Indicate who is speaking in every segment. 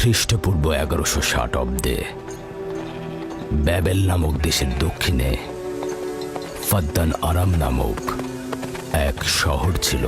Speaker 1: খ্রিস্টপূর্ব 1160 অব্দে ব্যাবেল নামক দেশের দক্ষিণে ফাদ্দান আরাম নামক এক শহর ছিল।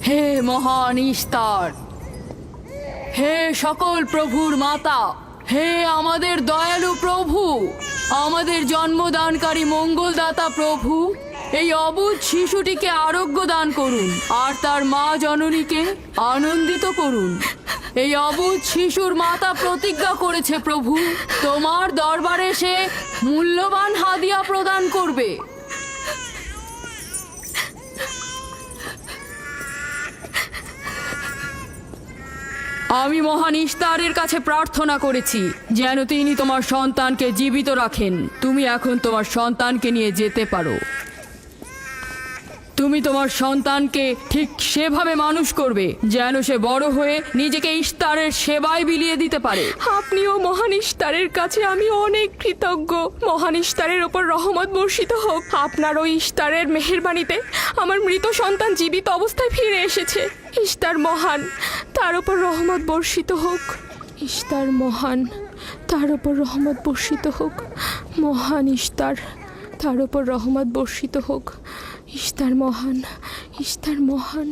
Speaker 2: হে মহান ইস্তার, হে সকল প্রভুর মাতা, হে আমাদের দয়ালু প্রভু, আমাদের জন্মদানকারী মঙ্গলদাতা প্রভু, এই অবুঝ শিশুটিকে আরোগ্য দান করুন আর তার মা জননীকে আনন্দিত করুন। এই অবুঝ শিশুর মাতা প্রতিজ্ঞা করেছে প্রভু, তোমার দরবারে সে মূল্যবান হাদিয়া প্রদান করবে। আমি মহান ইস্তারের কাছে প্রার্থনা করেছি যেন তিনি তোমার সন্তানকে জীবিত রাখেন। তুমি এখন তোমার সন্তানকে নিয়ে যেতে পারো। তুমি তোমার সন্তানকে ঠিক সেভাবে মানুষ করবে যেন সে বড় হয়ে নিজেকে ইস্তারের সেবায় বিলিয়ে দিতে পারে।
Speaker 3: আপনিও মহান ইস্তারের কাছে আমি অনেক কৃতজ্ঞ। মহান ইস্তারের ওপর রহমত বর্ষিত হোক। আপনার ওই ইস্তারের মেহেরবানিতে আমার মৃত সন্তান জীবিত অবস্থায় ফিরে এসেছে। ইস্তার মহান, তার ওপর রহমত বর্ষিত হোক। ইস্তার মহান, তার ওপর রহমত বর্ষিত হোক। মহান ইস্তার, তার ওপর রহমত বর্ষিত হোক। ইস্তার মহান, ইস্তার মহান,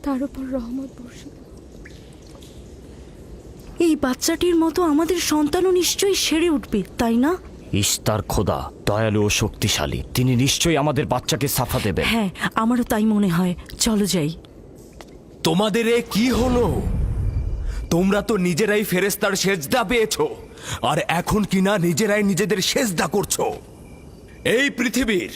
Speaker 3: তার ওপর রহমত বর্ষিত।
Speaker 4: এই বাচ্চাটির মতো আমাদের সন্তানও নিশ্চয়ই সেরে উঠবে, তাই না?
Speaker 5: ইস্তার খোদা দয়ালু ও শক্তিশালী, তিনি নিশ্চয়ই আমাদের বাচ্চাকে সাফা দেবেন।
Speaker 4: হ্যাঁ, আমারও তাই মনে হয়। চলো যাই।
Speaker 6: তোমাদের এ কি হলো? তোমরা তো নিজেরাই ফেরেশতার সেজদা পেয়েছো, আর এখন কিনা নিজেরাই নিজেদের সেজদা করছো। এই পৃথিবীর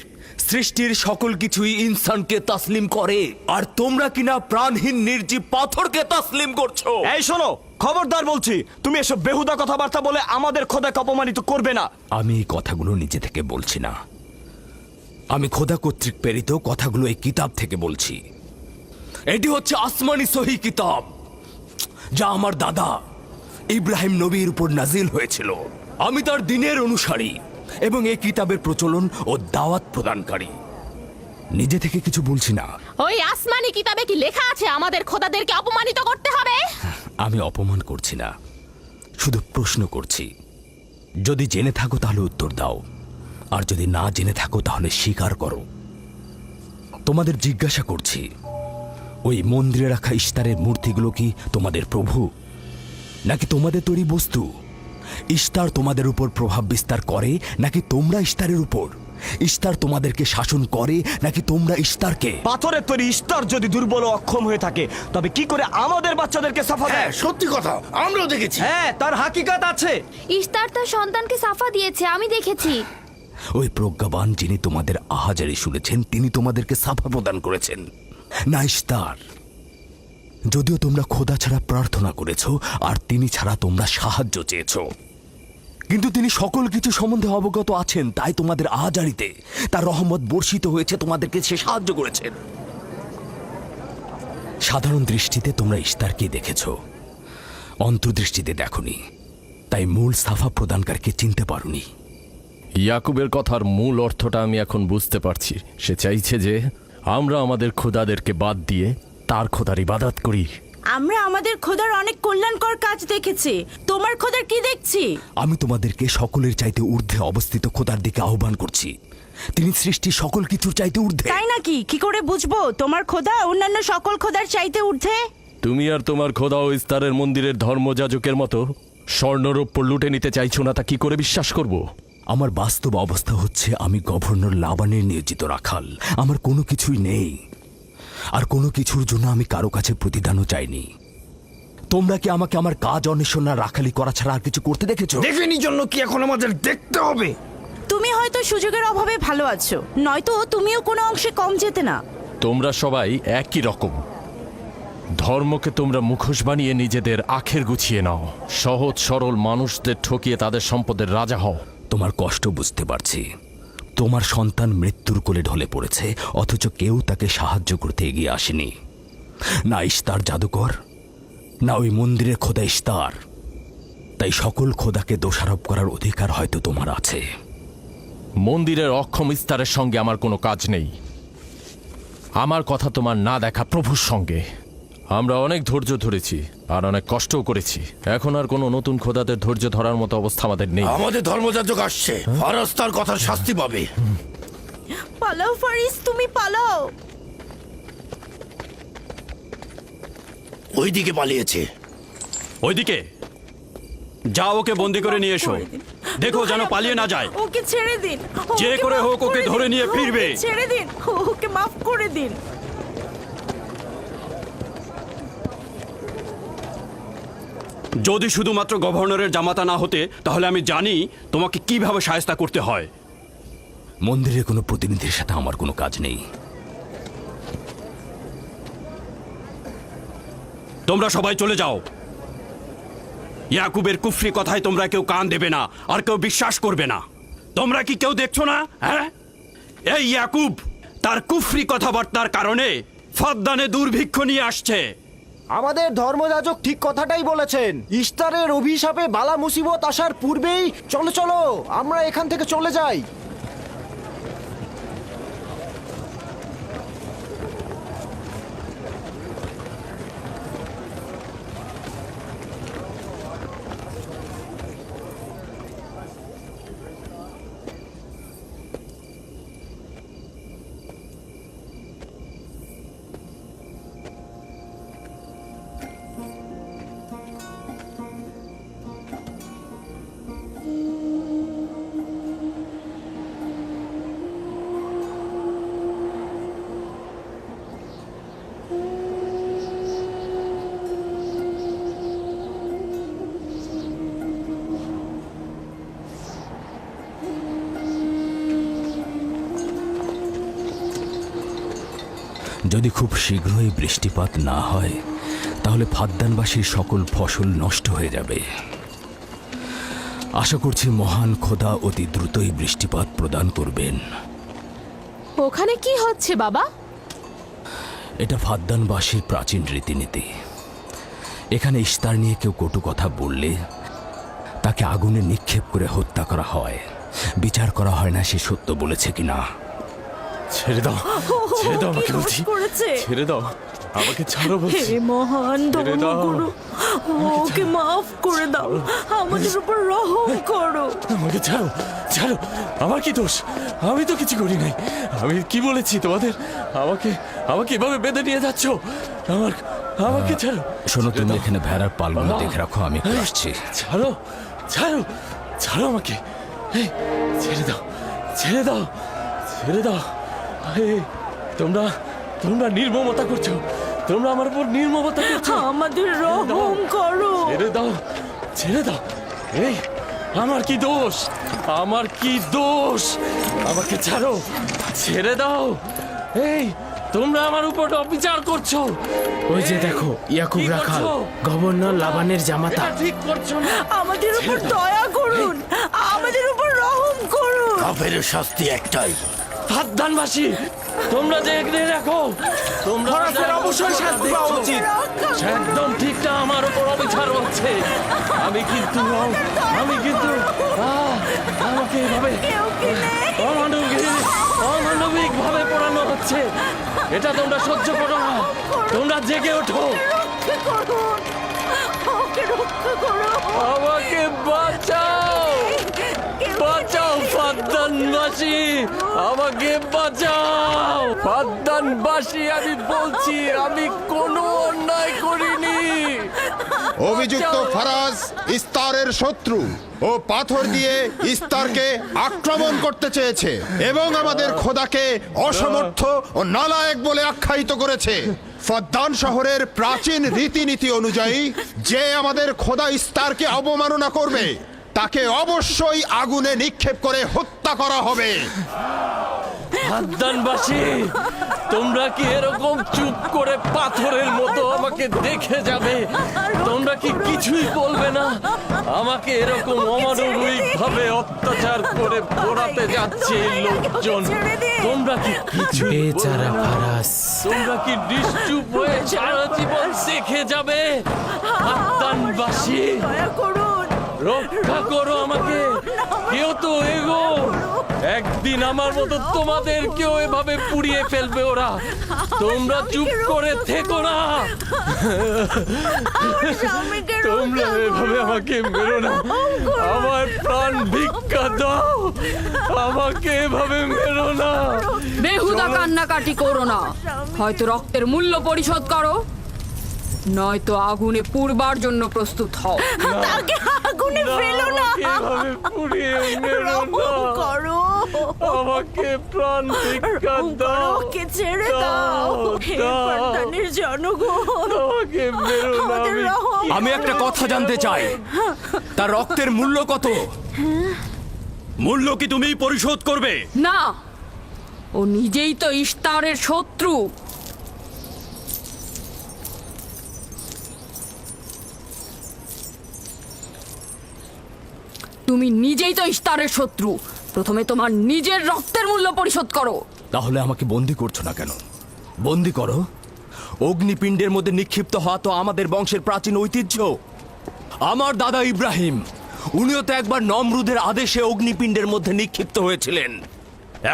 Speaker 6: সৃষ্টির সকল কিছুই ইনসানকে তাসলিম করে, আর তোমরা কিনা প্রাণহীন নির্জীব পাথরকে তাসলিম করছো।
Speaker 5: এই শোনো, খবরদার বলছি, তুমি এসব বেহুদা কথাবার্তা বলে আমাদের খোদাকে অপমানিত করবে না।
Speaker 1: আমি এই কথাগুলো নিজে থেকে বলছি না, আমি খোদা কর্তৃক প্রেরিত কথাগুলো এই কিতাব থেকে বলছি।
Speaker 6: এটি হচ্ছে আসমানি সহি কিতাব, যা আমার দাদা ইব্রাহিম নবীর উপর নাজিল হয়েছিল। আমি তার দিনের অনুসারী এবং এই কিতাবের প্রচলন ও দাওয়াত প্রদানকারী।
Speaker 1: নিজে থেকে কিছু বলছি না।
Speaker 3: ওই আসমানি কিতাবে কি লেখা আছে আমাদের খোদাদেরকে অপমানিত করতে হবে?
Speaker 1: আমি অপমান করছি না, শুধু প্রশ্ন করছি। যদি জেনে থাকো তাহলে উত্তর দাও, আর যদি না জেনে থাকো তাহলে স্বীকার করো। তোমাদের জিজ্ঞাসা করছি, ওই মন্দিরে রাখা ইস্তারের মূর্তিগুলো কি তোমাদের প্রভু, নাকি তোমাদের তৈরি বস্তু? ইস্তার তোমাদের উপর প্রভাব বিস্তার করে নাকি তোমরা ইস্তারের উপর? ইস্তার তোমাদেরকে শাসন করে নাকি তোমরা ইস্তারকে?
Speaker 5: পাথরের তৈরি ইস্তার যদি দুর্বল ও অক্ষম হয়ে থাকে, তবে কি করে আমাদের বাচ্চাদেরকে সাফা দেয়?
Speaker 7: সত্যি কথা, আমরাও দেখেছি।
Speaker 5: হ্যাঁ, তার হাকিকাত আছে।
Speaker 8: ইস্তার তার সন্তানকে সাফা দিয়েছে, আমি দেখেছি।
Speaker 1: ওই প্রজ্ঞাবান যিনি তোমাদের আহাজারি শুনেছেন, তিনি তোমাদেরকে সাফা প্রদান করেছেন, না ইস্তার। যদিও তোমরা খোদা ছাড়া প্রার্থনা করেছ আর তিনি ছাড়া তোমরা সাহায্য চেয়েছ, কিন্তু তিনি সকল কিছু সম্বন্ধে অবগত আছেন, তাই তোমাদের আহাজারিতে তার রহমত বর্ষিত হয়েছে, তোমাদেরকে সে সাহায্য করেছেন। সাধারণ দৃষ্টিতে তোমরা ইস্তারকে দেখেছ, অন্তর্দৃষ্টিতে দেখনি, তাই মূল সাফা প্রদানকারীকে চিনতে পারোনি।
Speaker 9: ইয়াকুবের কথার মূল অর্থটা আমি এখন বুঝতে পারছি। সে চাইছে যে আমরা আমাদের খোদাদেরকে বাদ দিয়ে তার খোদার ইবাদত করি।
Speaker 4: আমরা আমাদের খোদার অনেক কল্যাণকর কাজ দেখেছি, তোমার খোদার কি দেখছি?
Speaker 1: আমি তোমাদেরকে সকলের চাইতে ঊর্ধ্বে অবস্থিত খোদার দিকে আহ্বান করছি। তিনি সৃষ্টির সকল কিছুর চাইতে ঊর্ধ্বে।
Speaker 4: তাই নাকি? কি করে বুঝবো তোমার খোদা অন্যান্য সকল খোদার চাইতে ঊর্ধ্বে?
Speaker 9: তুমি আর তোমার খোদা ও ইস্তারের মন্দিরের ধর্মযাজকের মতো স্বর্ণরৌপ্য লুটে নিতে চাইছো না, তা কি করে বিশ্বাস করব?
Speaker 1: আমার বাস্তব অবস্থা হচ্ছে আমি গভর্নর লাবানের নিয়োজিত রাখাল। আমার কোনো কিছুই নেই, আর কোনো কিছুর জন্য আমি কারো কাছে প্রতিদানও চাইনি। তোমরা কি আমাকে আমার কাজ অন্বেষণ আর রাখালি করা ছাড়া আর কিছু করতে দেখেছো?
Speaker 7: দেখেনি জন্য কি এখন আমাদের দেখতে হবে?
Speaker 4: তুমি হয়তো সুযোগের অভাবে ভালো আছো, নয়তো তুমিও কোনো অংশে কম যেতে না।
Speaker 9: তোমরা সবাই একই রকম। ধর্মকে তোমরা মুখোশ বানিয়ে নিজেদের আখের গুছিয়ে নাও, সহজ সরল মানুষদের ঠকিয়ে তাদের সম্পদের রাজা হও।
Speaker 1: তোমার কষ্ট বুঝতে পারছি। তোমার সন্তান মৃত্যুর কোলে ঢলে পড়েছে, অথচ কেউ তাকে সাহায্য করতে এগিয়ে আসেনি। না ইস্তার জাদুকর, না ওই মন্দিরের খোদা ইস্তার। তাই সকল খোদাকে দোষারোপ করার অধিকার হয়তো তোমার আছে।
Speaker 9: মন্দিরের অক্ষম ইস্তারের সঙ্গে আমার কোনো কাজ নেই। আমার কথা তোমার না দেখা প্রভুর সঙ্গে। আমরা অনেক ধৈর্য ধরেছি আর অনেক কষ্টও করেছি। এখন আর কোনো নতুন খোদাদের ধৈর্য ধরার মতো অবস্থা আমাদের নেই।
Speaker 7: আমাদের ধর্মযাজক আসছে, ফারাজ তার কথার শাস্তি পাবে।
Speaker 4: পালাও ফারিস, তুমি পালাও।
Speaker 7: ওইদিকে পালিয়েছে।
Speaker 5: ওইদিকে যাও, ওকে বন্দি করে নিয়ে এসো। দেখো যেন পালিয়ে না যায়।
Speaker 4: ওকে ছেড়ে দিন,
Speaker 5: যে
Speaker 4: ওকে
Speaker 5: করে
Speaker 4: মাফ
Speaker 5: হোক ওকে
Speaker 4: দিন।
Speaker 5: ধরে নিয়ে ফিরবে।
Speaker 4: ওকে ছেড়ে দিন, ওকে মাফ করে দিন।
Speaker 5: যদি শুধুমাত্র গভর্নরের জামাতা না হতে, তাহলে আমি জানি তোমাকে কিভাবে শায়েস্তা করতে হয়।
Speaker 1: মন্দিরের কোনো প্রতিনিধির সাথে আমার কোনো কাজ নেই।
Speaker 5: তোমরা সবাই চলে যাও। ইয়াকুবের কুফরি কথায় তোমরা কেউ কান দেবে না, আর কেউ বিশ্বাস করবে না। তোমরা কি কেউ দেখছো না? হ্যাঁ, এই ইয়াকুব তার কুফরি কথাবার্তার কারণে ফাদ্দানে দুর্ভিক্ষ নিয়ে আসছে।
Speaker 10: আমাদের ধর্মযাজক ঠিক কথাটাই বলেছেন। ইস্তারের অভিশাপে বালা মুসিবত আসার পূর্বেই চলো চলো আমরা এখান থেকে চলে যাই।
Speaker 1: যদি খুব শীঘ্রই বৃষ্টিপাত না হয়, তাহলে ফাদ্দানবাসীর সকল ফসল নষ্ট হয়ে যাবে। আশা করছি মহান খোদা অতি দ্রুতই বৃষ্টিপাত প্রদান করবেন।
Speaker 3: ওখানে কি হচ্ছে বাবা?
Speaker 1: এটা ফাদ্দানবাসীর প্রাচীন রীতিনীতি। এখানে ইস্তার নিয়ে কেউ কটু কথা বললে তাকে আগুনে নিক্ষেপ করে হত্যা করা হয়। বিচার করা হয় না সে সত্য বলেছে কিনা।
Speaker 9: ছেড়ে দাও, ছেড়ে দাও আমাকে বলছি। ছেড়ে দাও, আমাকে ছাড়ো বলছি।
Speaker 4: হে মহান
Speaker 9: ছেড়ে দাও।
Speaker 4: ধর্মগুরু, ওকে মাফ করে দাও, আমাদের উপর রহম করো।
Speaker 9: আমাকে ছাড়ো, ছাড়ো। আমার কি দোষ? আমি তো কিছু করি নাই। আমি কি বলেছি তোমাদের? আমাকে আমাকে এভাবে বেঁধে নিয়ে যাচ্ছ? আমাকে ছাড়ো।
Speaker 1: শোনো, তুমি এখানে ভেড়ার পালগুলো দেখে রাখো, আমি একটু আসছি।
Speaker 9: ছাড়ো, ছাড়ো, ছাড়ো আমাকে। এই, ছেড়ে দাও, ছেড়ে দাও, ছেড়ে দাও। এই, তোমরা তোমরা নির্মমতা করছো। তোমরা আমার উপর নির্মমতা করছো।
Speaker 4: আমাদের রহম করো।
Speaker 9: ছেড়ে দাও, ছেড়ে দাও। এই, আমার কি দোষ? আমার কি দোষ? আমাকে ছাড়ো, ছেড়ে দাও। এই, তোমরা আমার উপর অবিচার করছো।
Speaker 11: ওই যে দেখো, ইয়াকুব
Speaker 9: কি
Speaker 11: রাখাল,
Speaker 9: করছো?
Speaker 11: গভর্নর লাবানের জামাতা।
Speaker 9: এটা ঠিক করছো না।
Speaker 4: আমাদের উপর দয়া করুন, আমাদের উপর রহম করুন।
Speaker 7: কাফের শাস্তি একটাই।
Speaker 9: ফাদ্দানবাসী, তোমরা যে এগিয়ে রাখো, তোমরা
Speaker 10: অবশ্যই শাস্তি পাওয়া উচিত।
Speaker 9: একদম ঠিক না, আমার উপর অবিচার হচ্ছে। আমি কিন্তু আমাকে এভাবে অমানবিক ভাবে পোড়ানো হচ্ছে। এটা তোমরা সহ্য করো না, তোমরা জেগে ওঠো। আমাকে বাঁচাও, বাঁচাও ফাদ্দানবাসী, আমাকে বাঁচাও ফাদ্দানবাসী। আমি বলছি আমি কোনো অন্যায় করিনি।
Speaker 12: অভিযুক্ত ফারাজ ইস্তারের শত্রু ও পাথর দিয়ে ইস্তারকে আক্রমণ করতে চেয়েছে এবং আমাদের খোদাকে অসমর্থ ও নালায়েক বলে আখ্যায়িত করেছে। ফদ্দান শহরের প্রাচীন রীতিনীতি অনুযায়ী যে আমাদের খোদা ইস্তারকে অবমাননা করবে তাকে অবশ্যই আগুনে নিক্ষেপ করে হত্যা করা হবে।
Speaker 9: ফাদ্দানবাসী, তোমরা কি এরকম চুপ করে পাথরের মতো আমাকে দেখে যাবে? তোমরা কি কিছুই বলবে না? আমাকে এরকম অমানবিক ভাবে অত্যাচার করে পোড়াতে যাচ্ছে এই লোকজন। তোমরা কি কিছু
Speaker 11: বেচারা ফারাজ।
Speaker 9: তোমরা কি নিশ্চুপ হয়ে সারা জীবন দেখে যাবে? ফাদ্দানবাসী, রক্ষা করো আমাকে, কেউ তো এগো। একদিন আমার মতো তোমাদের কেউ এভাবে পুড়িয়ে ফেলবে ওরা। তোমরা চুপ করে থেকো না। তোমরা এভাবে আমাকে মেরো না, আমার প্রাণ ভিক্ষা দাও, আমাকে এভাবে মেরো না।
Speaker 2: বেহুদা কান্নাকাটি করো না, হয়তো রক্তের মূল্য পরিশোধ করো, নয়তো আগুনে পুড়বার জন্য প্রস্তুত হও।
Speaker 4: আগুনে ফেলো না,
Speaker 9: এভাবে পুড়িয়ে মেরো না, আমাকে প্রাণ ভিক্ষা দাও,
Speaker 4: ওকে ছেড়ে দাও। হে ফাদ্দানের জনগণ,
Speaker 9: আমাকে মেরো না।
Speaker 4: আমাদের রহম
Speaker 6: আমি একটা কথা জানতে চাই, তার রক্তের মূল্য কত?
Speaker 5: মূল্য কি তুমি পরিশোধ করবে?
Speaker 2: না, ও নিজেই তো ইস্তারের শত্রু। তুমি নিজেই তো ইস্তারের শত্রু। প্রথমে তোমার নিজের রক্তের মূল্য পরিশোধ করো।
Speaker 1: তাহলে আমাকে বন্দি করছো না কেন? বন্দি করো। অগ্নিপিণ্ডের মধ্যে নিক্ষিপ্ত হওয়া তো আমাদের বংশের প্রাচীন ঐতিহ্য। আমার দাদা ইব্রাহিম, উনিও তো একবার নমরুদের আদেশে অগ্নিপিণ্ডের মধ্যে নিক্ষিপ্ত হয়েছিলেন।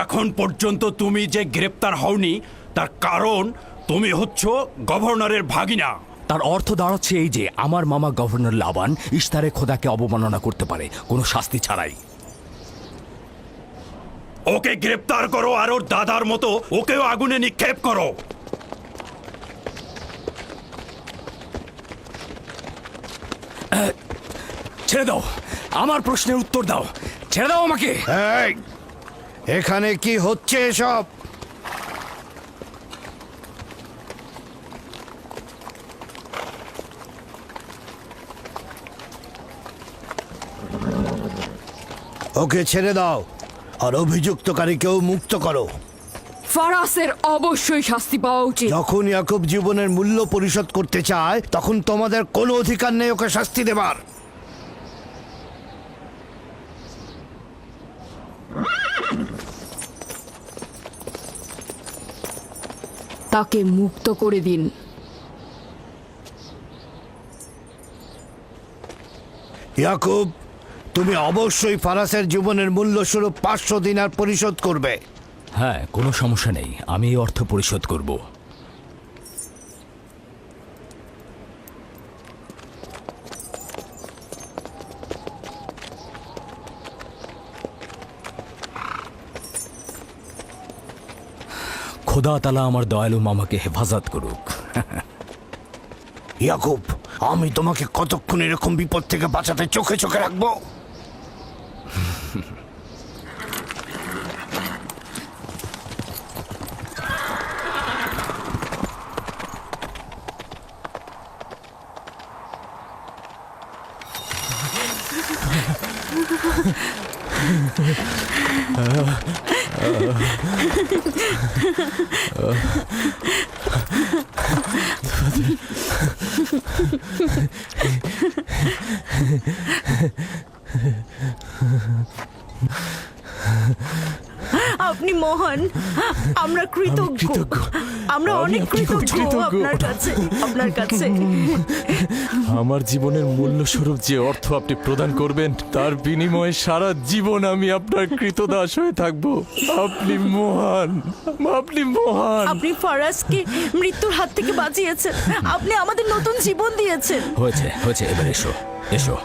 Speaker 5: এখন পর্যন্ত তুমি যে গ্রেপ্তার হওনি তার কারণ তুমি হচ্ছ গভর্নরের ভাগিনা।
Speaker 1: তার অর্থ দাঁড়াচ্ছে এই যে আমার মামা গভর্নর লাবান ইস্তারে খোদাকে অবমাননা করতে পারে কোনো শাস্তি ছাড়াই।
Speaker 5: ওকে গ্রেপ্তার করো আর ওর দাদার মতো ওকেও আগুনে নিক্ষেপ করো।
Speaker 1: ছেড়ে দাও, আমার প্রশ্নের উত্তর দাও, ছেড়ে দাও আমাকে।
Speaker 7: এই, এখানে কি হচ্ছে এসব? ওকে ছেড়ে দাও আর অভিযুক্তকারীকেও মুক্ত করো।
Speaker 2: ফারাসের অবশ্যই শাস্তি পাওয়া উচিত।
Speaker 7: যখন ইয়াকুব জীবনের মূল্য পরিশোধ করতে চায় তখন তোমাদের কোনো অধিকার নেই ওকে শাস্তি দেবার।
Speaker 2: তাকে মুক্ত করে দিন।
Speaker 7: ইয়াকুব, তুমি অবশ্যই ফারাসের জীবনের মূল্য স্বরূপ 500 দিনার পরিশোধ করবে।
Speaker 1: হ্যাঁ, কোনো সমস্যা নেই, আমি এই অর্থ পরিশোধ করব। খোদা তাআলা আমার দয়ালু মামাকে হেফাজত করুক।
Speaker 7: ইয়াকুব, আমি তোমাকে কতক্ষণ এরকম বিপদ থেকে বাঁচাতে চোখে চোখে রাখবো?
Speaker 4: আপনি মহান, আমরা কৃতজ্ঞ, আমরা
Speaker 9: আমি
Speaker 4: অনেক
Speaker 9: আপনি খুব
Speaker 4: কৃতজ্ঞ
Speaker 9: কৃতজ্ঞ।
Speaker 4: আপনার কাছে।
Speaker 9: আমার জীবনের মূল্য স্বরূপ যে অর্থ আপনি প্রদান করবেন তার বিনিময়ে সারা জীবন আমি আপনার কৃতদাস হয়ে থাকবো। আপনি মহান, আপনি মহান।
Speaker 4: আপনি ফারাজকে মৃত্যুর হাত থেকে বাঁচিয়েছেন, আপনি আমাদের নতুন জীবন দিয়েছেন।
Speaker 1: হয়েছে হয়েছে, এবার এসো এসো।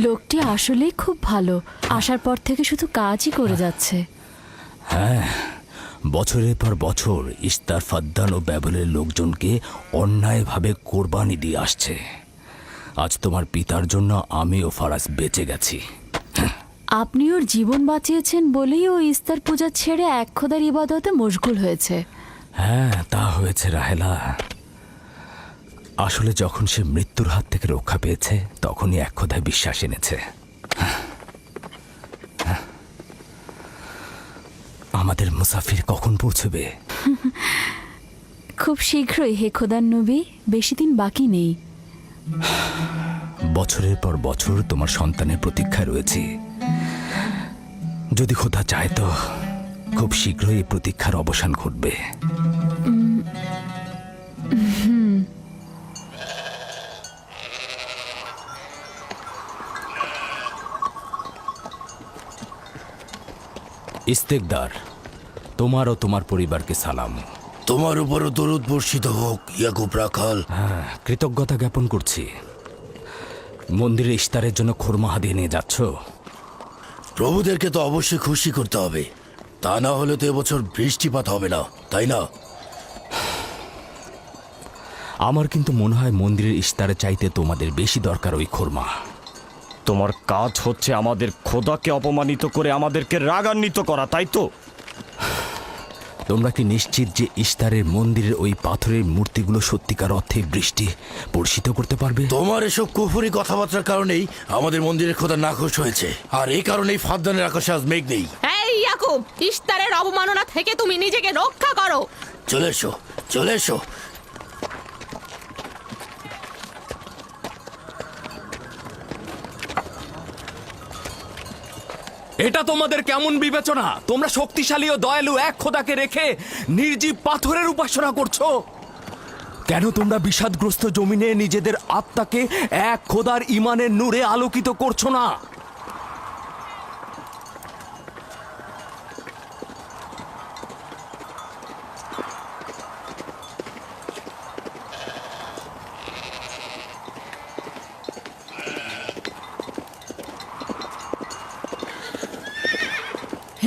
Speaker 2: লোকটি আসলেই খুব ভালো, আসার পর থেকে শুধু কাজই করে যাচ্ছে।
Speaker 1: বছরের পর বছর ইস্তার, ফাদ্দান ও ব্যাবলের লোকজনকে অন্যায়ভাবে কোরবানি দিয়ে আসছে। আজ তোমার পিতার জন্য আমি ও ফারাজ বেঁচে গেছি।
Speaker 2: আপনি ওর জীবন বাঁচিয়েছেন বলেই ও ইস্তার পূজা ছেড়ে এক খোদার ইবাদতে মশগুল হয়েছে।
Speaker 1: হ্যাঁ, তা হয়েছে রাহেলা। আসলে যখন সে মৃত্যুর হাত থেকে রক্ষা পেয়েছে তখনই এক খোদায় বিশ্বাস এনেছে। আমাদের মুসাফির কখন পৌঁছবে?
Speaker 2: খুব শীঘ্রই হে খোদার নবী, বেশি দিন বাকি নেই।
Speaker 1: বছরের পর বছর তোমার সন্তানের প্রতীক্ষায় রয়েছি। যদি খোদা চায় তো খুব শীঘ্রই এই প্রতীক্ষার অবসান ঘটবে। ইস্তেকদার, তোমার ও তোমার পরিবারকে সালাম।
Speaker 7: তোমার উপরও দরুদ বর্ষিত হোক ইয়াকুব রাখাল।
Speaker 1: হ্যাঁ, কৃতজ্ঞতা জ্ঞাপন করছি। মন্দিরে ইস্তারের জন্য খোরমা হাদিয়ে নিয়ে যাচ্ছ?
Speaker 7: প্রভুদেরকে তো অবশ্যই খুশি করতে হবে, তা না হলে তো এবছর বৃষ্টিপাত হবে না, তাই না?
Speaker 1: আমার কিন্তু মনে হয় মন্দিরের ইস্তারে চাইতে তোমাদের বেশি দরকার ওই খোরমা।
Speaker 5: তোমার কাজ হচ্ছে আমাদের খোদাকে অপমানিত করে আমাদেরকে রাগান্বিত করা, তাই তো?
Speaker 1: তোমরা কি নিশ্চিত যে ইস্তারের মন্দিরের ওই পাথরের মূর্তিগুলো সত্যিকার অর্থে বৃষ্টি বর্ষিত করতে পারবে?
Speaker 7: তোমার এসব কুফুরি কথাবার্তার কারণেই আমাদের মন্দিরের খোদা নাখোশ হয়েছে, আর এই কারণেই ফাদ্দানের আকাশে আজ মেঘ নেই।
Speaker 3: এই ইয়াকুব, ইস্তারের অবমাননা থেকে তুমি নিজেকে রক্ষা করো।
Speaker 7: চলে এসো, চলে এসো।
Speaker 6: এটা তোমাদের কেমন বিবেচনা? তোমরা শক্তিশালী ও দয়ালু এক খোদাকে রেখে নির্জীব পাথরের উপাসনা করছো। কেন তোমরা বিষাদগ্রস্ত জমিনে নিজেদের আত্মাকে এক খোদার ইমানের নূরে আলোকিত করছো না?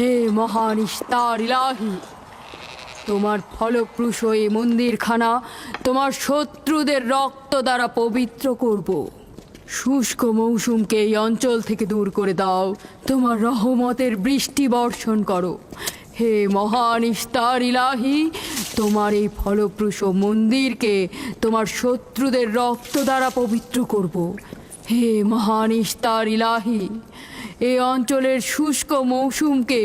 Speaker 2: হে মহান ইস্তার ইলাহি, তোমার ফলপ্রসূ এই মন্দিরখানা তোমার শত্রুদের রক্ত দ্বারা পবিত্র করব। শুষ্ক মৌসুমকে এই অঞ্চল থেকে দূর করে দাও, তোমার রহমতের বৃষ্টি বর্ষণ করো। হে মহান ইস্তার ইলাহি, তোমার এই ফলপ্রসূ মন্দিরকে তোমার শত্রুদের রক্ত দ্বারা পবিত্র করব। হে মহান ইস্তার ইলাহি, এই অঞ্চলের শুষ্ক মৌসুমকে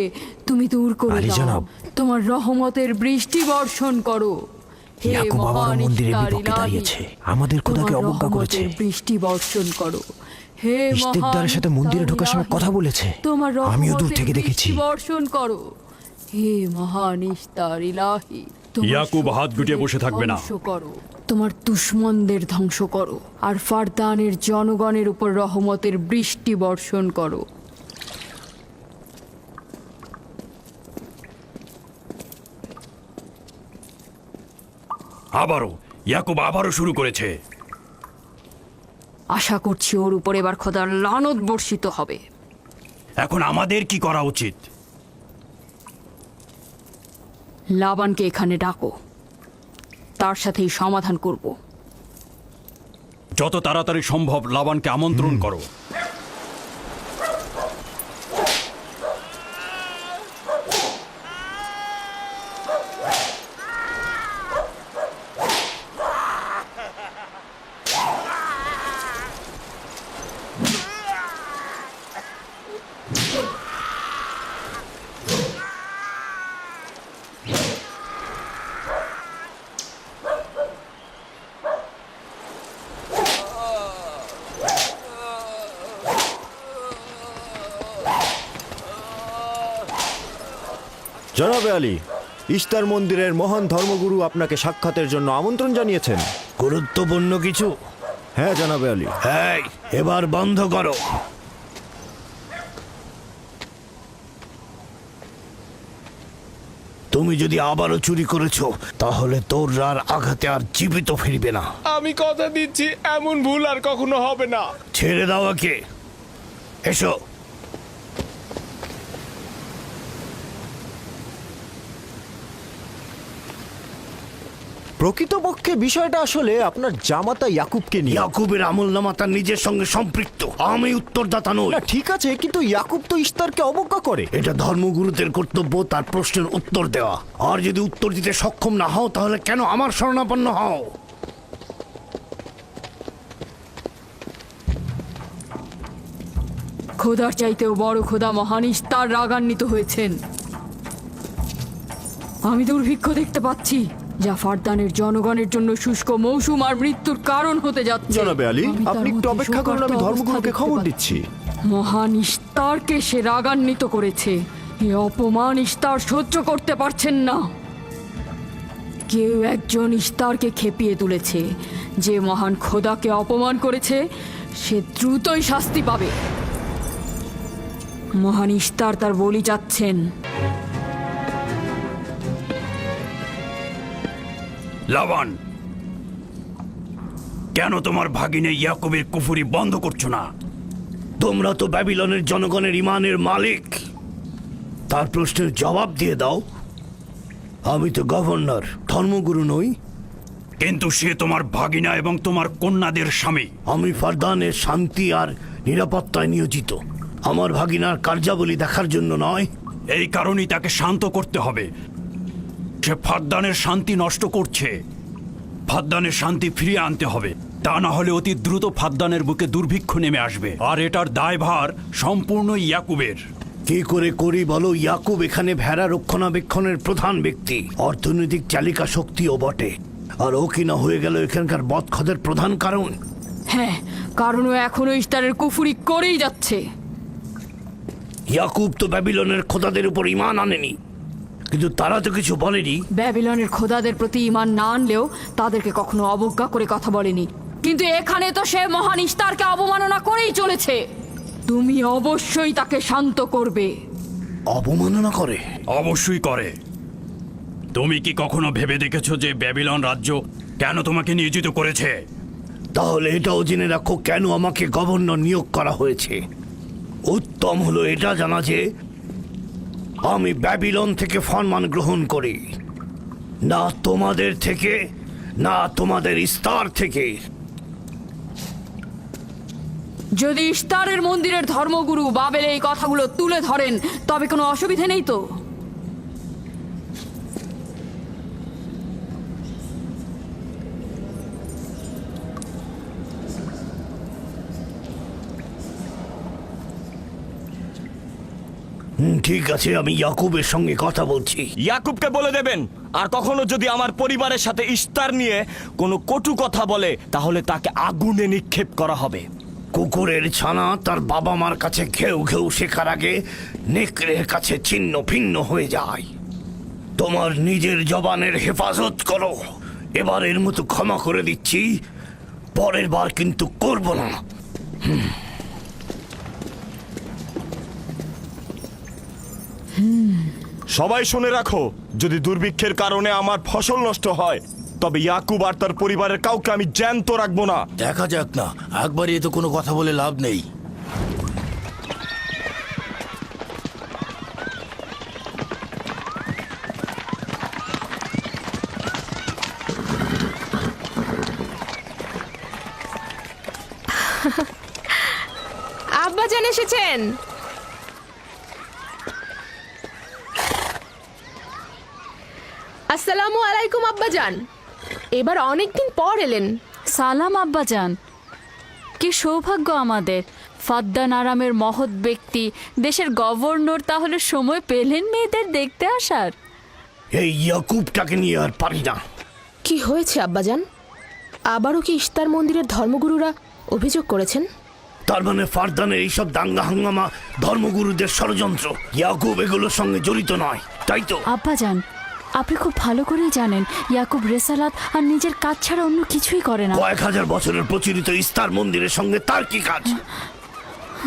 Speaker 2: তুমি দূর করে দাও, তোমার রহমতের বৃষ্টি বর্ষণ করো। হে মহান ইস্তার ইলাহি,
Speaker 10: আমাদের খোদাকে
Speaker 2: তোমার
Speaker 10: অবজ্ঞা করেছে।
Speaker 2: রহমতের বৃষ্টি বর্ষণ করো। হে
Speaker 10: ইস্তেকদারের সাথে মন্দিরে ঢোকার সময় কথা বলেছে,
Speaker 2: তোমার
Speaker 10: আমিও দূর
Speaker 2: রহমতের
Speaker 10: থেকে দেখেছি।
Speaker 2: বৃষ্টি বর্ষণ করো। হে মহান ইস্তার ইলাহি, তোমার
Speaker 5: ইয়াকুব হাত গুটিয়ে বসে থাকবে না।
Speaker 2: ধ্বংস করো, তোমার দুশমনদের ধ্বংস করো, আর ফারদানের জনগণের উপর রহমতের বৃষ্টি বর্ষণ করো।
Speaker 5: ইয়াকুব শুরু করেছে।
Speaker 2: আশা করছি ওর উপর এবার খোদার লানত বর্ষিত হবে।
Speaker 5: এখন আমাদের কি করা উচিত?
Speaker 2: লাবানকে এখানে ডাকো, তার সাথেই সমাধান করব।
Speaker 5: যত তাড়াতাড়ি সম্ভব লাবানকে আমন্ত্রণ করো।
Speaker 10: জনাবে আলী, ইস্তার মন্দিরের মহান ধর্মগুরু আপনাকে সাক্ষাতের জন্য আমন্ত্রণ জানিয়েছেন।
Speaker 7: গুরুত্বপূর্ণ কিছু?
Speaker 10: হ্যাঁ জনাবে আলী।
Speaker 7: এই, এবার বন্ধ করো। তুমি যদি আবারও চুরি করেছো তাহলে তোর আর আঘাতে আর জীবিত ফিরবে না।
Speaker 6: আমি কথা দিচ্ছি এমন ভুল আর কখনো হবে না।
Speaker 7: ছেড়ে দাও একে। এসো।
Speaker 10: প্রকৃতপক্ষে বিষয়টা আসলে আপনার জামাতা ইয়াকুবকে নিয়ে।
Speaker 7: ইয়াকুবের আমলনামা তার নিজের সঙ্গে সম্পৃক্ত। আমি উত্তরদাতা নই।
Speaker 10: না ঠিক আছে, কিন্তু ইয়াকুব তো ইস্তারকে অবজ্ঞা করে।
Speaker 7: এটা ধর্মগুরুদের কর্তব্য তার প্রশ্নের উত্তর দেওয়া। আর যদি উত্তর দিতে সক্ষম না হও তাহলে কেন আমার শরণাপন্ন হও?
Speaker 2: খোদার চাইতেও বড় খোদা মহান ইস্তার রাগান্বিত হয়েছেন। আমি দুর্ভিক্ষ দেখতে পাচ্ছি, যা ফারদানের জনগণের জন্য শুষ্ক মৌসুম আর মৃত্যুর কারণ হতে যাচ্ছে।
Speaker 10: জনাবে আলী,
Speaker 2: আমি তার
Speaker 10: আপনি একটু
Speaker 2: মধ্যে
Speaker 10: অপেক্ষা করুন, আমি
Speaker 2: শোকার্ত
Speaker 10: ধর্মগুরুকে
Speaker 2: অবস্থা
Speaker 10: খবর
Speaker 2: দেখতে
Speaker 10: দিচ্ছি।
Speaker 2: মহান ইস্তারকে সে রাগান্বিত করেছে। এ অপমান ইস্তার সহ্য করতে পারছেন না। কেউ একজন ইস্তারকে খেপিয়ে তুলেছে। যে মহান খোদাকে অপমান করেছে সে দ্রুতই শাস্তি পাবে। মহান ইস্তার তার বলি চাচ্ছেন।
Speaker 5: লাবান, কেন তোমার ভাগিনে ইয়াকুবের কুফরি বন্ধ করছো না?
Speaker 7: তোমরা তো ব্যাবিলনের জনগণের ইমানের মালিক। তার প্রশ্নের জবাব দিয়ে দাও। আমি তো গভর্নর, ধর্মগুরু নই।
Speaker 5: কিন্তু সে তোমার ভাগিনা এবং তোমার কন্যাদের স্বামী।
Speaker 7: আমি ফারদানের শান্তি আর নিরাপত্তায় নিয়োজিত। আমার ভাগিনার কার্যাবলী দেখার জন্য নয়।
Speaker 5: এই কারণেই তাকে শান্ত করতে হবে। সে ফারদানের শান্তি নষ্ট করছে। ফারদানের শান্তি ফিরিয়ে আনতে হবে, তা না হলে অতি দ্রুত ফারদানের বুকে দুর্ভিক্ষ নেমে আসবে। আর এটার দায়ভার সম্পূর্ণ ইয়াকুবের।
Speaker 7: কি করে করি বলো? ইয়াকুব এখানে ভেড়া রক্ষণাবেক্ষণের প্রধান ব্যক্তি, অর্থনৈতিক চালিকা শক্তিও বটে। আর ও কিনা হয়ে গেল এখানকার বদখদের প্রধান কারণ।
Speaker 2: হ্যাঁ, কারণ ও এখনো ইস্তারের কুফরি করেই যাচ্ছে।
Speaker 7: ইয়াকুব তো ব্যাবিলনের খোদাদের উপর ঈমান আনেনি, কিন্তু তারা তো কিছু বলেনি।
Speaker 2: ব্যাবিলনের খোদাদের প্রতি ঈমান না আনলেও তাদেরকে কখনো অবজ্ঞা করে কথা বলেনি। কিন্তু এখানে তো সে মহান ইস্তারকে অবমাননা করেই চলেছে। তুমি অবশ্যই তাকে শান্ত করবে।
Speaker 7: অবমাননা করে?
Speaker 5: অবশ্যই করে। তুমি কি কখনো ভেবে দেখেছো যে ব্যাবিলন রাজ্য কেন তোমাকে নিয়োজিত করেছে?
Speaker 7: তাহলে এটাও জেনে রাখো কেন আমাকে গভর্নর নিয়োগ করা হয়েছে। উত্তম হলো এটা জানা যে আমি ব্যাবিলন থেকে ফরমান গ্রহণ করি, না তোমাদের থেকে, না তোমাদের ইস্তার থেকে।
Speaker 2: যদি ইস্তারের মন্দিরের ধর্মগুরু বাবেল এই কথাগুলো তুলে ধরেন তবে কোনো অসুবিধা নেই তো?
Speaker 7: ঠিক আছে, আমি ইয়াকুবের সঙ্গে কথা বলছি।
Speaker 6: ইয়াকুবকে বলে দেবেন, আর কখনো যদি আমার পরিবারের সাথে ইস্তার নিয়ে কোনো কটু কথা বলে তাহলে তাকে আগুনে নিক্ষেপ করা হবে।
Speaker 7: কুকুরের ছানা তার বাবা মার কাছে ঘেউ ঘেউ শেখার আগে নেকড়ের কাছে ছিন্ন ভিন্ন হয়ে যায়। তোমার নিজের জবানের হেফাজত করো। এবারের মতো ক্ষমা করে দিচ্ছি, পরের বার কিন্তু করব না।
Speaker 6: সবাই শুনে রাখো, যদি দুর্ভিক্ষের কারণে আমার ফসল নষ্ট হয় তবে ইয়াকুব আর তার পরিবারের কাউকে আমি জ্যান্ত রাখবো না।
Speaker 1: দেখা যাক না, একবারই তো কোনো কথা বলে লাভ নেই।
Speaker 3: আব্বাজান এসেছেন। আসসালামু আলাইকুম আব্বাজান, এবার অনেকদিন পর এলেন।
Speaker 2: সালাম আব্বাজান। কি সৌভাগ্য আমাদের, ফাদ্দান আরামের মহৎ ব্যক্তি দেশের গভর্নর তাহলে সময় পেলেন মেয়েদের দেখতে আসার।
Speaker 7: এই ইয়াকুবটাকে নিয়ে আর পারি না।
Speaker 3: কি হয়েছে আব্বাজান? আবারও কি ইস্তার মন্দিরের ধর্মগুরুরা অভিযোগ করেছেন?
Speaker 7: তার মানে ফারদানের এইসব দাঙ্গা হাঙ্গামা ধর্মগুরুদের ষড়যন্ত্র। ইয়াকুব এগুলোর সঙ্গে জড়িত নয়, তাই তো?
Speaker 2: আব্বাজান, আপনি খুব ভালো করেই জানেন ইয়াকুব রেসালাত আর নিজের কাজ ছাড়া অন্য কিছুই করে না।
Speaker 7: কয়েক হাজার বছরের প্রচলিত ইস্তার মন্দিরের সঙ্গে তার কি কাজ?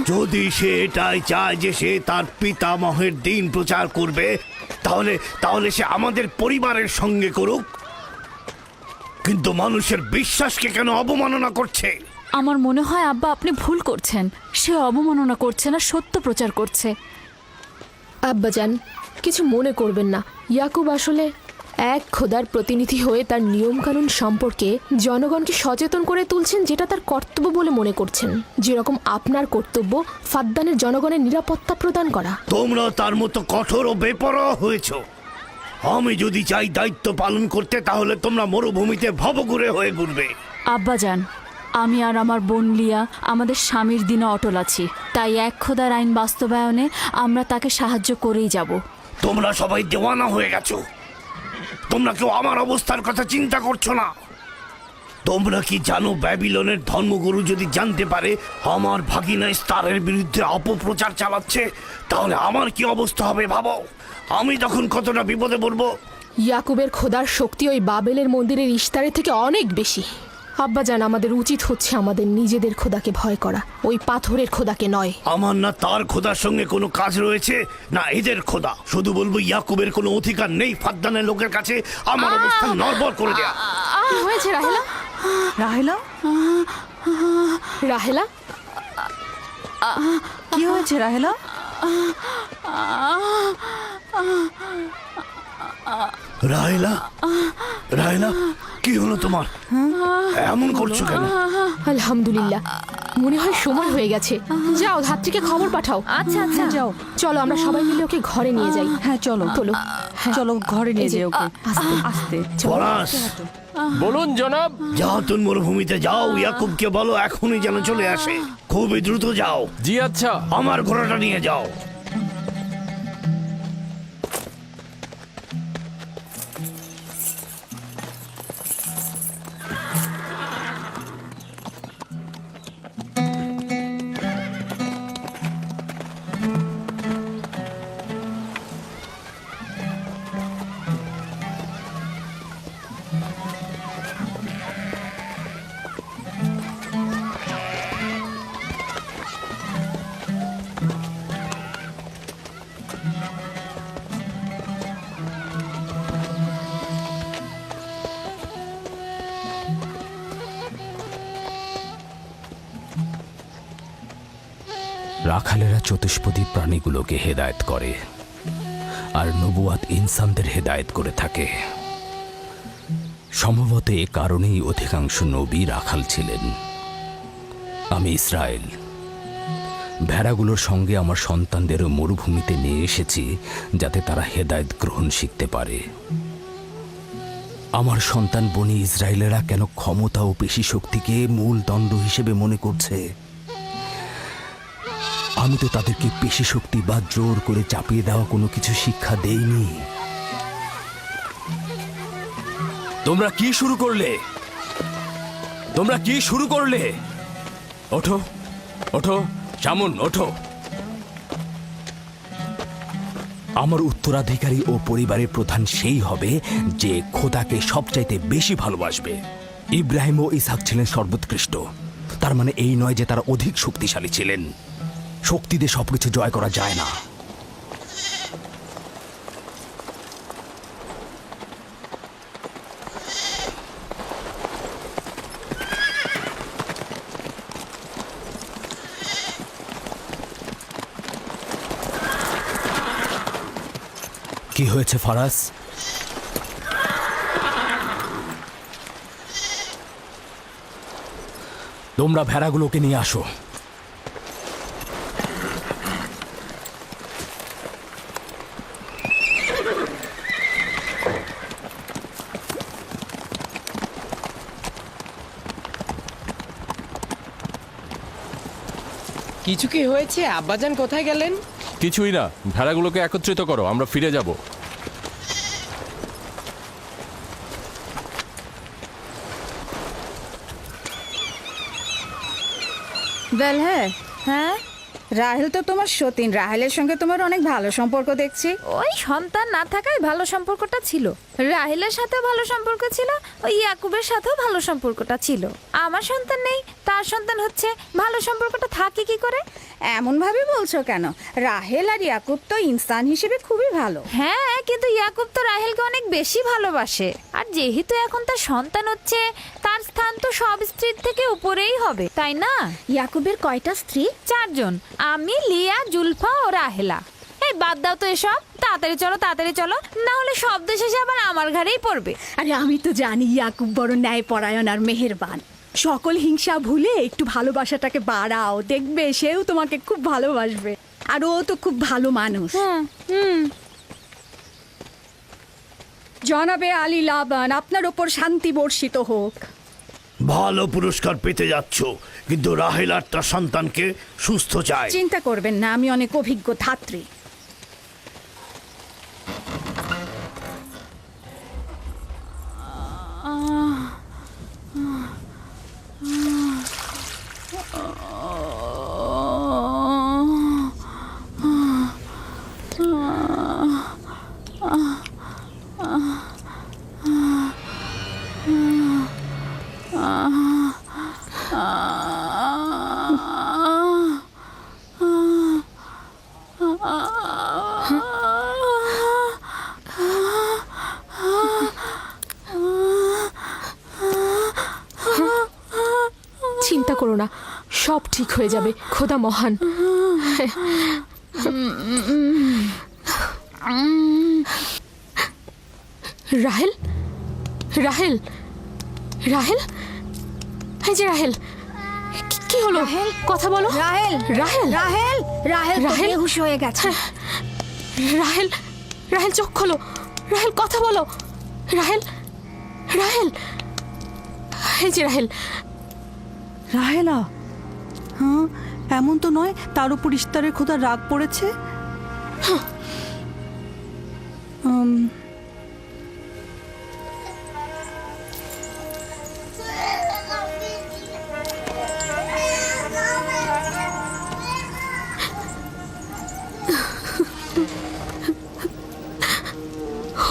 Speaker 7: যদি সে এটাই চায় যে সে তার পিতামহের দিন প্রচার করবে, তাহলে সে আমাদের পরিবারের সঙ্গে করুক। কিন্তু মানুষের বিশ্বাসকে কেন অবমাননা করছে?
Speaker 2: আমার মনে হয় আব্বা আপনি ভুল করছেন। সে অবমাননা করছে না, সত্য প্রচার করছে।
Speaker 3: আব্বাজান, কিছু মনে করবেন না। ইয়াকুব আসলে এক খোদার প্রতিনিধি হয়ে তার নিয়মকানুন সম্পর্কে জনগণকে সচেতন করে তুলছেন, যেটা তার কর্তব্য বলে মনে করছেন। যেরকম আপনার কর্তব্য ফাদ্দানের জনগণের নিরাপত্তা প্রদান করা।
Speaker 7: তোমরা তার মতো কঠোর ও বেপরোয়া হয়েছ। আমি যদি চাই দায়িত্ব পালন করতে, তাহলে তোমরা মরুভূমিতে ভবঘুরে হয়ে ঘুরবে।
Speaker 2: আব্বাজান, আমি আর আমার বোন লিয়া আমাদের স্বামীর দিনে অটল আছি, তাই এক খোদার আইন বাস্তবায়নে আমরা তাকে সাহায্য করেই যাব।
Speaker 7: তোমরা সবাই দেওয়ানা হয়ে গেছো। তোমরা কেউ আমার অবস্থার কথা চিন্তা করছো না। তোমরা কি জানো, ব্যাবিলনের ধর্মগুরু যদি জানতে পারে আমার ভাগিনা ইস্তারের বিরুদ্ধে অপপ্রচার চালাচ্ছে, তাহলে আমার কি অবস্থা হবে ভাবো। আমি তখন কতটা বিপদে পড়বো।
Speaker 3: ইয়াকুবের খোদার শক্তি ওই বাবেলের মন্দিরের ইস্তারের থেকে অনেক বেশি। আব্বাজান, আমাদের উচিত হচ্ছে আমাদের নিজেদের খোদাকে ভয় করা, ওই পাথরের খোদাকে নয়।
Speaker 7: আমার না তার খোদার সঙ্গে কোনো কাজ রয়েছে, না এদের খোদা। শুধু বলবো ইয়াকুবের কোনো অধিকার নেই ফাদ্দানের লোকের কাছে আমার অবস্থান নড়বড় করে দেয়া।
Speaker 3: কি হয়েছে রাহেলা?
Speaker 4: রাহেলা,
Speaker 3: রাহেলা,
Speaker 4: কি হয়েছে রাহেলা?
Speaker 7: রাহেলা, রাহেলা, কি হলো তোমার? এমন করছো কেন?
Speaker 3: আলহামদুলিল্লাহ, মনে হয় সময় হয়ে গেছে। যাও, ধাত্রীকে খবর পাঠাও।
Speaker 8: আচ্ছা আচ্ছা,
Speaker 4: যাও,
Speaker 3: চলো আমরা সবাই মিলে ওকে ঘরে নিয়ে যাই।
Speaker 4: হ্যাঁ চলো
Speaker 3: চলো।
Speaker 4: চলো ঘরে নিয়ে
Speaker 3: এই যে,
Speaker 4: যাই ওকে। আস্তে আস্তে
Speaker 7: পলাশ,
Speaker 9: বলুন জনাব।
Speaker 7: যাও তুমি মরুভূমিতে যাও, ইয়াকুবকে বলো এখনই যেন চলে আসে। খুবই দ্রুত যাও।
Speaker 9: জি আচ্ছা।
Speaker 7: আমার ঘোড়াটা নিয়ে যাও।
Speaker 1: রাখালেরা চতুষ্পদী প্রাণীগুলোকে হেদায়েত করে, আর নবুয়াত ইনসানদের হেদায়েত করে থাকে। সম্ভবত এ কারণেই অধিকাংশ নবী রাখাল ছিলেন। আমি ইসরায়েল ভেড়াগুলোর সঙ্গে আমার সন্তানদেরও মরুভূমিতে নিয়ে এসেছি, যাতে তারা হেদায়েত গ্রহণ শিখতে পারে। আমার সন্তান বনি ইসরায়েলেরা কেন ক্ষমতা ও পেশি শক্তিকে মূল দণ্ড হিসেবে মনে করছে? আমি তো তাদেরকে পেশি শক্তি বা জোর করে চাপিয়ে দেওয়া কোনো কিছু শিক্ষা দেইনি।
Speaker 6: তোমরা কি শুরু করলে? তোমরা কি শুরু করলে? ওঠো, ওঠো শামুন, ওঠো।
Speaker 1: আমার উত্তরাধিকারী ও পরিবারের প্রধান সেই হবে যে খোদাকে সবচাইতে বেশি ভালোবাসবে। ইব্রাহিম ও ইসহাক ছিলেন সর্বোৎকৃষ্ট। তার মানে এই নয় যে তারা অধিক শক্তিশালী ছিলেন। শক্তি দিয়ে সবকিছু জয় করা যায় না। কি হয়েছে ফারাজ? তোমরা ভেড়াগুলোকে নিয়ে আসো।
Speaker 11: কিছু কি হয়েছে? আব্বাজান কোথায় গেলেন?
Speaker 9: কিছুই না, ভেড়াগুলোকে একত্রিত করো, আমরা ফিরে যাব।
Speaker 13: বেল হ্যাঁ, রাহেল তো তোমার সতীন। রাহেলের সঙ্গে তোমার অনেক ভালো সম্পর্ক দেখছি।
Speaker 8: ওই সন্তান না থাকায় ভালো সম্পর্কটা ছিল। রাহেলের সাথেও ভালো সম্পর্ক ছিল, ওই ইয়াকুবের সাথেও ভালো সম্পর্কটা ছিল। আমার সন্তান নেই, তার সন্তান হচ্ছে, ভালো সম্পর্কটা থাকে কি করে?
Speaker 13: এমন ভাবে বলছো কেন? রাহেল আর ইয়াকুব তো ইনসান হিসেবে খুবই ভালো।
Speaker 8: হ্যাঁ, কিন্তু ইয়াকুব তো রাহেলকে অনেক বেশি ভালোবাসে। আর যেহেতু এখন তার সন্তান হচ্ছে, তার স্থান তো সব স্ত্রীর থেকে উপরেই হবে, তাই না?
Speaker 13: ইয়াকুবের কয়টা স্ত্রী?
Speaker 8: 4 জন, আমি, লিয়া, জুলফা ও রাহেলা। এই বাদ দাও তো এসব, তাড়াতাড়ি চলো, না হলে শব্দ শেষে আবার আমার ঘাড়েই পড়বে।
Speaker 4: আরে আমি তো জানি ইয়াকুব বড় ন্যায়পরায়ণ আর মেহেরবান। সকল হিংসা ভুলে একটু ভালোবাসাটাকে বাড়াও, দেখবে সেও তোমাকে খুব ভালোবাসবে। আর ও তো খুব ভালো মানুষ। জনাবে আলী লাবান, আপনার ওপর শান্তি বর্ষিত হোক।
Speaker 7: ভালো পুরস্কার পেতে যাচ্ছ, কিন্তু রাহেল আর তার সন্তানকে সুস্থ চায়।
Speaker 13: চিন্তা করবেন না, আমি অনেক অভিজ্ঞ ধাত্রী।
Speaker 3: চিন্তা করো না, সব ঠিক হয়ে যাবে, খোদা মহান। রাহেল, রাহেল, রাহেল, এই যে রাহেল, কি হলো? কথা বলো।
Speaker 13: রাহেল,
Speaker 3: রাহেল,
Speaker 13: রাহেল, রাহেল তো
Speaker 3: রাহেল?
Speaker 13: বেহুশ হয়ে গেছে।
Speaker 3: রাহেল, রাহেল চোখ খোলো, রাহেল কথা বলো, রাহেল, রাহেল, এই যে রাহেল।
Speaker 4: রাহেলা, হ্যাঁ এমন তো নয় তার উপর ইস্তারের খোদা রাগ পড়েছে।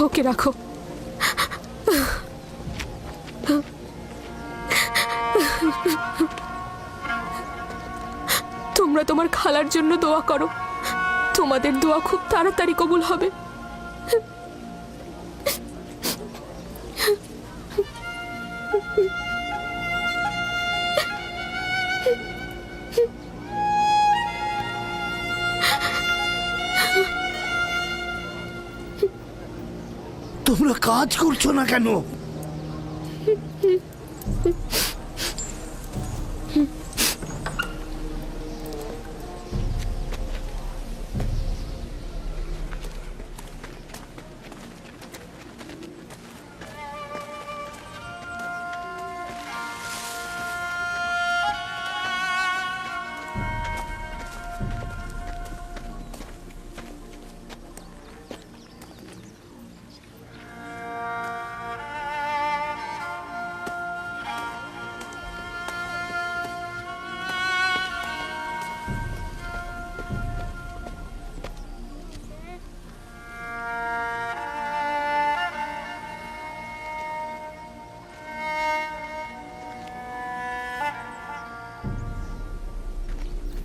Speaker 3: ওকে রাখো। তোমরা তোমার খালার জন্য দোয়া করো, তোমাদের দোয়া খুব তাড়াতাড়ি কবুল হবে।
Speaker 7: তোমরা কাজ করছো না কেন?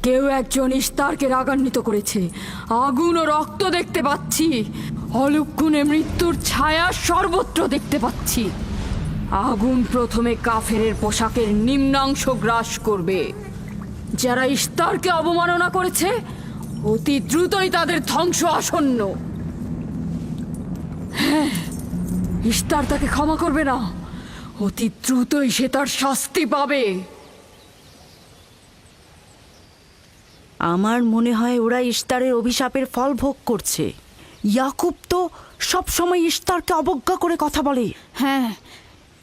Speaker 2: কেউ একজন ইস্তারকে রাগান্বিত করেছে। আগুন ও রক্ত দেখতে পাচ্ছি, অলক্ষণে মৃত্যুর ছায়া সর্বত্র দেখতে পাচ্ছি। আগুন প্রথমে কাফেরের পোশাকের নিম্নাংশ গ্রাস করবে। যারা ইস্তারকে অবমাননা করেছে, অতি দ্রুতই তাদের ধ্বংস আসন্ন। হ্যাঁ, ইস্তার তাকে ক্ষমা করবে না, অতি দ্রুতই সে তার শাস্তি পাবে।
Speaker 4: আমার মনে হয় ওরা ইস্তারের অভিশাপের ফল ভোগ করছে। ইয়াকুব তো সব সময় ইস্তারকে অবজ্ঞা করে কথা বলে।
Speaker 13: হ্যাঁ,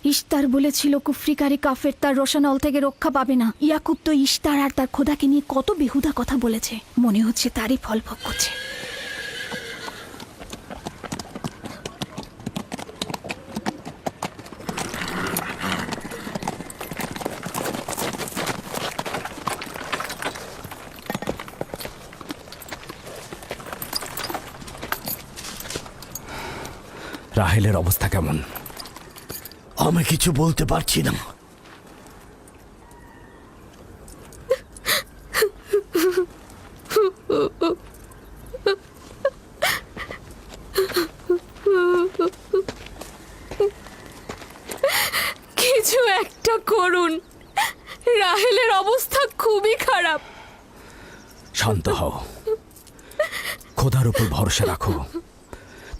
Speaker 4: ইশতার বলেছিল কুফরিকারী কাফের তার রোশানল থেকে রক্ষা পাবে না। ইয়াকুব তো ইশতার আর তার খোদাকে নিয়ে কত বেহুদা কথা বলেছে, মনে হচ্ছে তারই ফল ভোগ করছে।
Speaker 1: রাহেলের অবস্থা কেমন?
Speaker 7: আমি কিছু বলতে পারছি না।
Speaker 3: কিছু একটা করুন, রাহেলের অবস্থা খুবই খারাপ।
Speaker 1: শান্ত হও, খোদার উপর ভরসা রাখো,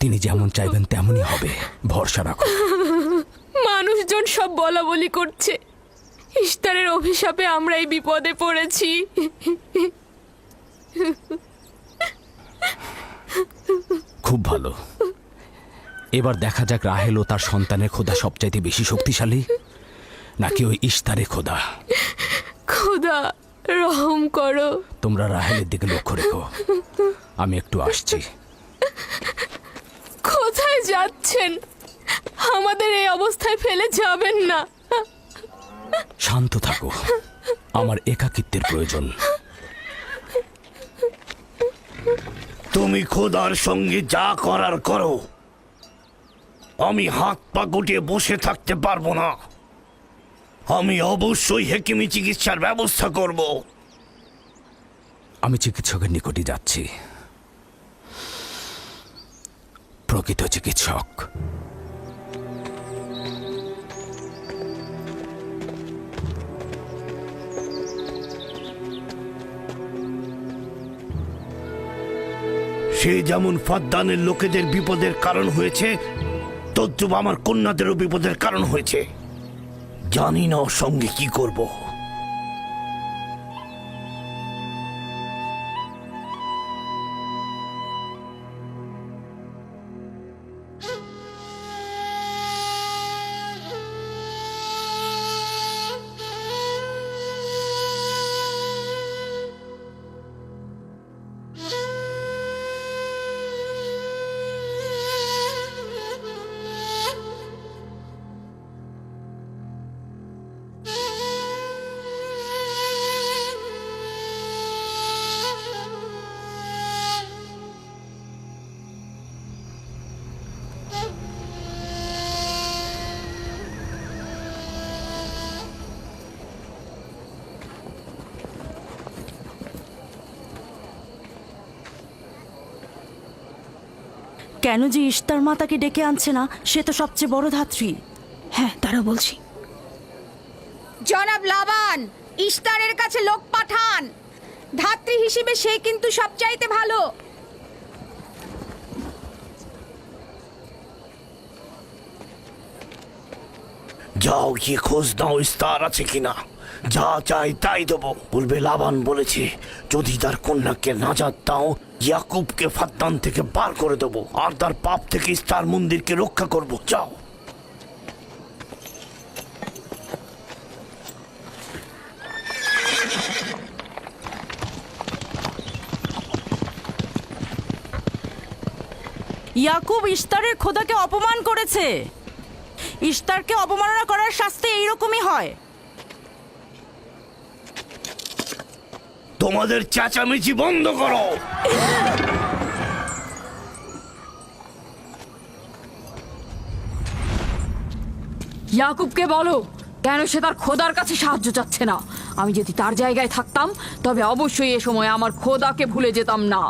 Speaker 1: তিনি যেমন চাইবেন তেমনই হবে, ভরসা রাখো।
Speaker 3: মানুষজন সব বলা বলি করছে, ইশতারের অভিশাপে আমরা এই বিপদে পড়েছি।
Speaker 1: খুব ভালো, এবার দেখা যাক রাহেল ও তার সন্তানের খোদা সবচাইতে বেশি শক্তিশালী নাকি ওই ইশতারের খোদা।
Speaker 3: খোদা রহম করো।
Speaker 1: তোমরা রাহেলের দিকে লক্ষ্য রেখো, আমি একটু আসছি।
Speaker 3: কোথায় যাচ্ছেন? আমাদের এই অবস্থায় ফেলে যাবেন না।
Speaker 1: শান্ত থাকো, আমার একাকিত্বের প্রয়োজন।
Speaker 7: তুমি খোদার সঙ্গে যা করার করো, আমি হাত পা গুটিয়ে বসে থাকতে পারবো না। আমি অবশ্যই হেকিমি চিকিৎসার ব্যবস্থা করব।
Speaker 1: আমি চিকিৎসকের নিকটে যাচ্ছি, প্রকৃত চিকিৎসক।
Speaker 7: সে যেমন ফাদ্দানের লোকেদের বিপদের কারণ হয়েছে, তদ্রুপ আমার কন্যাদেরও বিপদের কারণ হয়েছে। জানি না ওর সঙ্গে কি করব।
Speaker 2: কেন যে ইশতার মাতাকে ডেকে আনছে না, সে তো সবচেয়ে বড় ধাত্রী।
Speaker 4: হ্যাঁ, তারা বলছি।
Speaker 13: জনাব লাবান, ইশতারের কাছে লোক পাঠান। ধাত্রী হিসেবে সে কিন্তু সবচাইতে ভালো।
Speaker 7: যাও গিয়ে খোঁজ নাও ইস্তার আছে কিনা। যা চাই তাই দেবো। বলবে লাবান বলেছে যদি তার কন্যাকে নাজাত দাও, ইয়াকুবকে ফাদ্দান থেকে বার করে দেবো আর তার পাপ থেকে ইস্তার মন্দিরকে রক্ষা করব। যাও।
Speaker 2: ইয়াকুব ইশতারের খোদাকে অপমান করেছে। ইশতারকে অপমাননা করার শাস্তি এইরকমই হয়।
Speaker 7: তোমাদের চেঁচামেচি বন্ধ করো।
Speaker 2: ইয়াকুবকে বলো কেন সে তার খোদার কাছে সাহায্য চাচ্ছে না। আমি যদি তার জায়গায় থাকতাম তবে অবশ্যই এ সময় আমার খোদাকে ভুলে যেতাম না।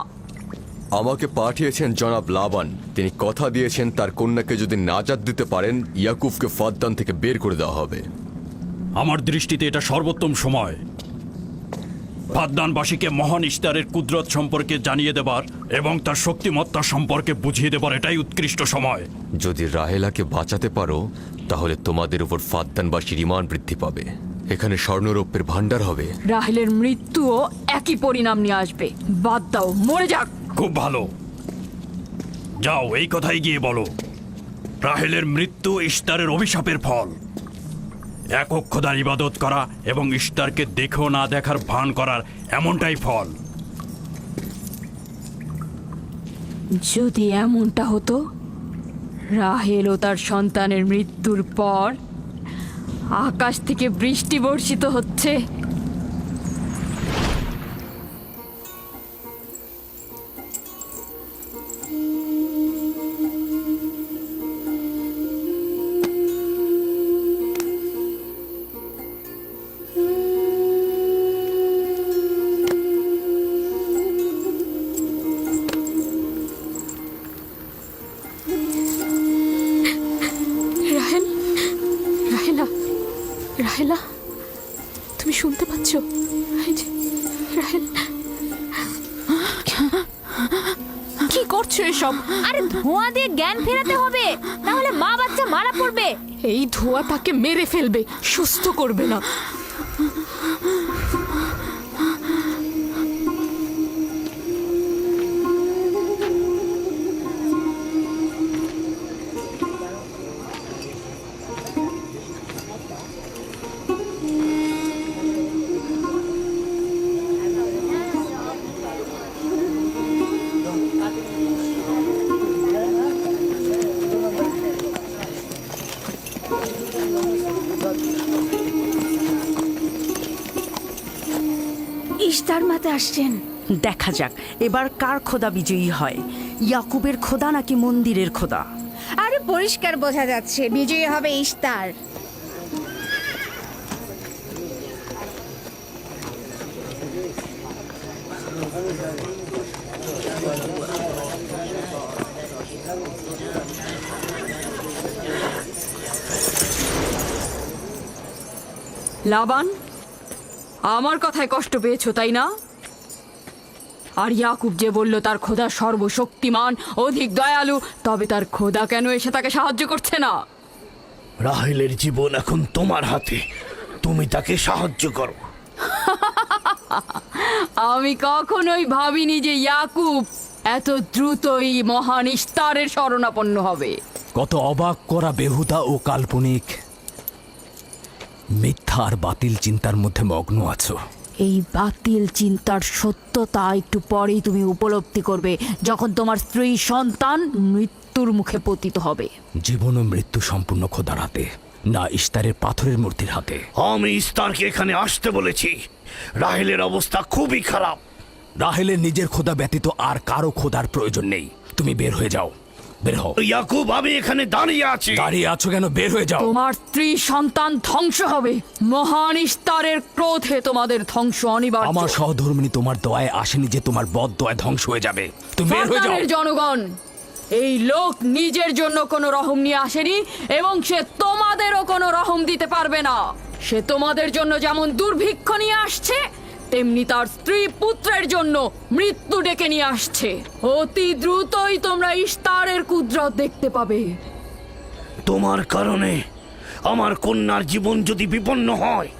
Speaker 14: আমাকে পাঠিয়েছেন জনাব লাবান। তিনি কথা দিয়েছেন তার কন্যাকে যদি নাজাত দিতে পারেন, ইয়াকুবকে ফাদ্দান থেকে বের করে দেওয়া হবে।
Speaker 5: আমার দৃষ্টিতে এটা সর্বোত্তম সময় ফাদ্দানবাসীকে মহান ইশতারের কুদরত সম্পর্কে জানিয়ে দেবার এবং তার শক্তিমত্তা সম্পর্কে বুঝিয়ে দেবার এটাই উৎকৃষ্ট সময়।
Speaker 14: যদি রাহেলাকে বাঁচাতে পারো তাহলে তোমাদের উপর ফাদ্দানবাসীর ঈমান বৃদ্ধি পাবে। এখানে স্বর্ণরৌপ্যের ভাণ্ডার হবে।
Speaker 2: রাহেলের মৃত্যুও একই পরিণাম নিয়ে আসবে। বাদ দাও, মরে যাক।
Speaker 5: খুব ভালো, যাও এই কথাই গিয়ে বলো। রাহেলের মৃত্যু ইশতারের অভিশাপের ফল। একক খোদার ইবাদত করা এবং ইশতারকে দেখেও না দেখার ভান করার এমনটাই ফল।
Speaker 2: যদি এমনটা হতো, রাহেল ও তার সন্তানের মৃত্যুর পর আকাশ থেকে বৃষ্টি বর্ষিত হচ্ছে,
Speaker 3: রাহেল, রাহেলা, রাহেলা, তুমি শুনতে পাচ্ছ? এই যে, রাহেল, কি করছো এসব?
Speaker 8: আরে ধোঁয়া দিয়ে জ্ঞান ফেরাতে হবে, তাহলে মা বাচ্চা মারা পড়বে।
Speaker 3: এই ধোঁয়া তাকে মেরে ফেলবে, সুস্থ করবে না।
Speaker 4: ইশতার মাতে আসছেন। দেখা যাক এবার কার খোদা বিজয়ী হয়, ইয়াকুবের খোদা নাকি মন্দিরের খোদা।
Speaker 13: আরে পরিষ্কার বোঝা যাচ্ছে বিজয়ী হবে ইশতার।
Speaker 2: লাবান, আমার কথায় কষ্ট পেয়েছো তাই না? আর ইয়াকুব যে বলল তার খোদা সর্বশক্তিমান, অধিক দয়ালু, তবে তার খোদা কেন এসে তাকে সাহায্য করছে না?
Speaker 7: রাহেলের জীবন এখন তোমার হাতে, তুমি তাকে সাহায্য করো।
Speaker 2: আমি কখনোই ভাবিনি যে ইয়াকুব এত দ্রুতই মহান ইশতারের শরণাপন্ন হবে।
Speaker 1: কত অবাক করা বেহুদা ও কাল্পনিক মিথ্যা আর বাতিল চিন্তার মধ্যে মগ্ন আছো।
Speaker 2: এই বাতিল চিন্তার সত্যতা একটু পরেই তুমি উপলব্ধি করবে, যখন তোমার স্ত্রী সন্তান মৃত্যুর মুখে পতিত হবে।
Speaker 1: জীবন ও মৃত্যু সম্পূর্ণ খোদার হাতে, না ইশতারের পাথরের মূর্তির হাতে।
Speaker 7: আমি ইস্তারকে এখানে আসতে বলেছি। রাহেলের অবস্থা খুবই খারাপ।
Speaker 1: রাহেলের নিজের খোদা ব্যতীত আর কারো খোদার প্রয়োজন নেই। তুমি বের হয়ে যাও, বের হও।
Speaker 7: ইয়াকুব, আমি এখানে দাঁড়িয়ে আছি।
Speaker 1: দাঁড়িয়ে আছো কেন? বের হয়ে যাও।
Speaker 2: তোমার স্ত্রী সন্তান ধ্বংস হবে। মহান ইশতারের ক্রোধে তোমাদের ধ্বংস অনিবার্য।
Speaker 1: আমার সহধর্মিনী তোমার দয়ায় আসেনি যে তোমার বদ দয়ায় ধ্বংস হয়ে যাবে। তুমি বের হয়ে যাও।
Speaker 2: ফারদানের জনগণ, এই লোক নিজের জন্য কোনো রহম নিয়ে আসেনি এবং সে তোমাদেরও কোনো রহম দিতে পারবে না। সে তোমাদের জন্য যেমন দুর্ভিক্ষ নিয়ে আসছে, তেমনি তার স্ত্রী পুত্রের জন্য মৃত্যু ডেকে নিয়ে আসছে। অতি দ্রুতই তোমরা ইশতারের কুদরত দেখতে পাবে।
Speaker 7: তোমার কারণে আমার কন্যার জীবন যদি বিপন্ন হয়,